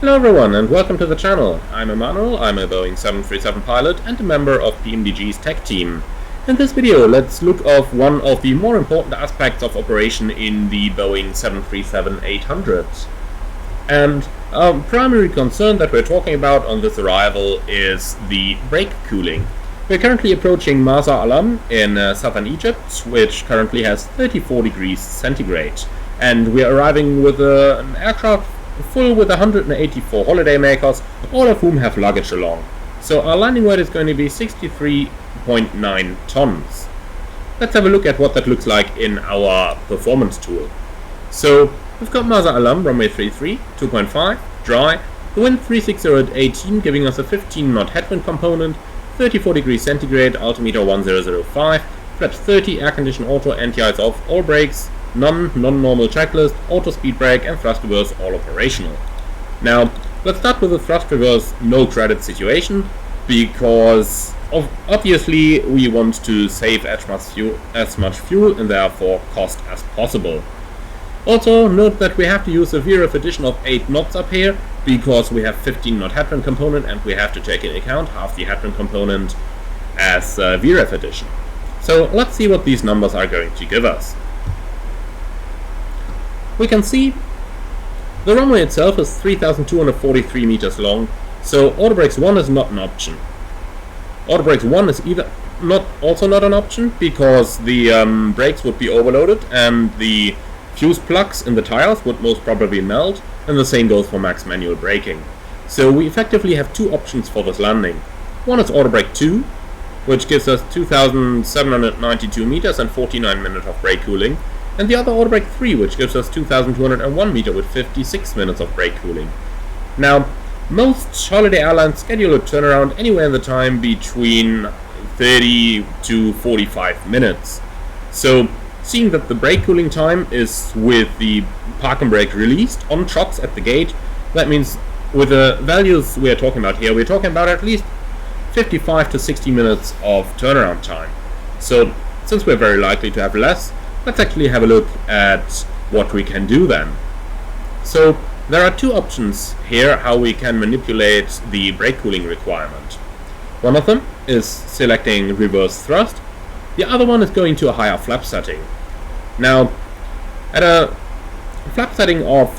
Hello everyone and welcome to the channel. I'm Emmanuel, I'm a Boeing 737 pilot and a member of PMDG's tech team. In this video let's look at one of the more important aspects of operation in the Boeing 737-800. And our primary concern that we're talking about on this arrival is the brake cooling. We're currently approaching Marsa Alam in southern Egypt, which currently has 34 degrees centigrade. And we're arriving with an aircraft full with 184 holidaymakers, all of whom have luggage along. So our landing weight is going to be 63.9 tons. Let's have a look at what that looks like in our performance tool. So we've got Marsa Alam, runway 33, 2.5, dry, the wind 360 at 18, giving us a 15 knot headwind component, 34 degrees centigrade, altimeter 1005, flaps 30, air condition auto, anti-ice off, all brakes, non-normal checklist, auto speed brake and thrust reverse all operational. Now, let's start with the thrust reverse no credit situation, because obviously we want to save as much fuel and therefore cost as possible. Also, note that we have to use a VREF addition of 8 knots up here, because we have 15 knot headwind component and we have to take into account half the headwind component as VREF addition. So let's see what these numbers are going to give us. We can see the runway itself is 3,243 meters long, so auto brakes 1 is not an option. Auto brakes 1 is also not an option, because the brakes would be overloaded and the fuse plugs in the tires would most probably melt, and the same goes for max manual braking. So we effectively have two options for this landing. One is auto brake 2, which gives us 2,792 meters and 49 minutes of brake cooling, and the other auto brake 3, which gives us 2,201 meters with 56 minutes of brake cooling. Now, most holiday airlines schedule a turnaround anywhere in the time between 30 to 45 minutes. So, seeing that the brake cooling time is with the park and brake released on trucks at the gate, that means with the values we are talking about here, we're talking about at least 55 to 60 minutes of turnaround time. So, since we're very likely to have less, let's actually have a look at what we can do then. So there are two options here how we can manipulate the brake cooling requirement. One of them is selecting reverse thrust, the other one is going to a higher flap setting. Now, at a flap setting of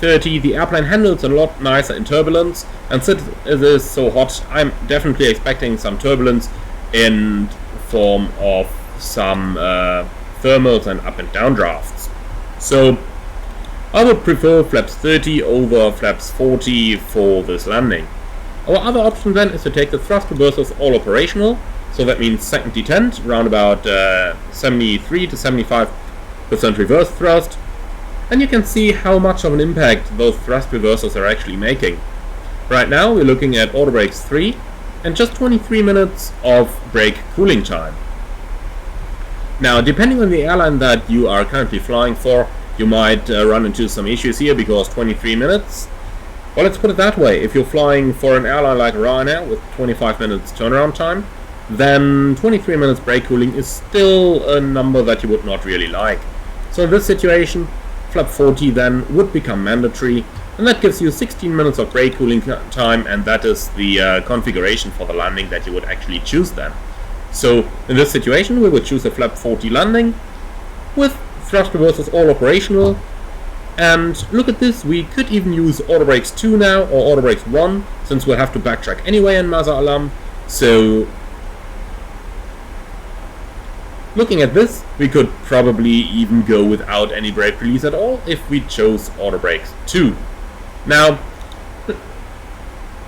30, the airplane handles a lot nicer in turbulence, and since it is so hot, I'm definitely expecting some turbulence in form of some thermals and up and down drafts. So I would prefer flaps 30 over flaps 40 for this landing. Our other option then is to take the thrust reversers all operational, so that means second detent, around about 73 to 75% reverse thrust, and you can see how much of an impact those thrust reversers are actually making. Right now we're looking at auto brakes 3 and just 23 minutes of brake cooling time. Now, depending on the airline that you are currently flying for, you might run into some issues here, because 23 minutes, well, let's put it that way, if you're flying for an airline like Ryanair with 25 minutes turnaround time, then 23 minutes brake cooling is still a number that you would not really like. So in this situation, flap 40 then would become mandatory, and that gives you 16 minutes of brake cooling time, and that is the configuration for the landing that you would actually choose then. So in this situation we would choose a flap 40 landing with thrust reversers all operational, and look at this, we could even use auto brakes 2 now or auto brakes 1, since we'll have to backtrack anyway in Marsa Alam. So looking at this, we could probably even go without any brake release at all if we chose auto brakes 2. Now,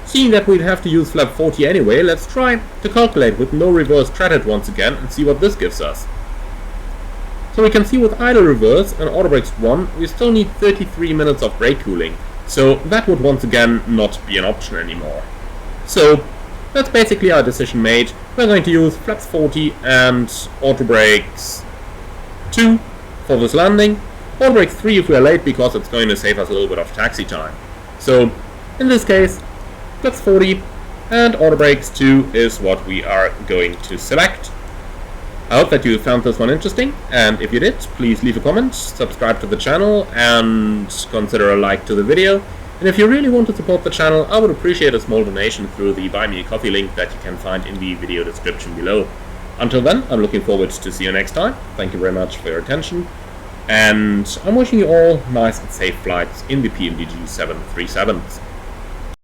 seeing that we'd have to use flap 40 anyway, let's try to calculate with no reverse credit once again and see what this gives us. So we can see with idle reverse and auto brakes 1, we still need 33 minutes of brake cooling, so that would once again not be an option anymore. So that's basically our decision made. We're going to use flaps 40 and auto brakes 2 for this landing, auto brakes 3 if we are late, because it's going to save us a little bit of taxi time. So in this case, flaps 40 and auto brakes 2 is what we are going to select. I hope that you found this one interesting, and if you did, please leave a comment, subscribe to the channel, and consider a like to the video. And if you really want to support the channel, I would appreciate a small donation through the Buy Me a Coffee link that you can find in the video description below. Until then, I'm looking forward to see you next time. Thank you very much for your attention, and I'm wishing you all nice and safe flights in the PMDG 737s.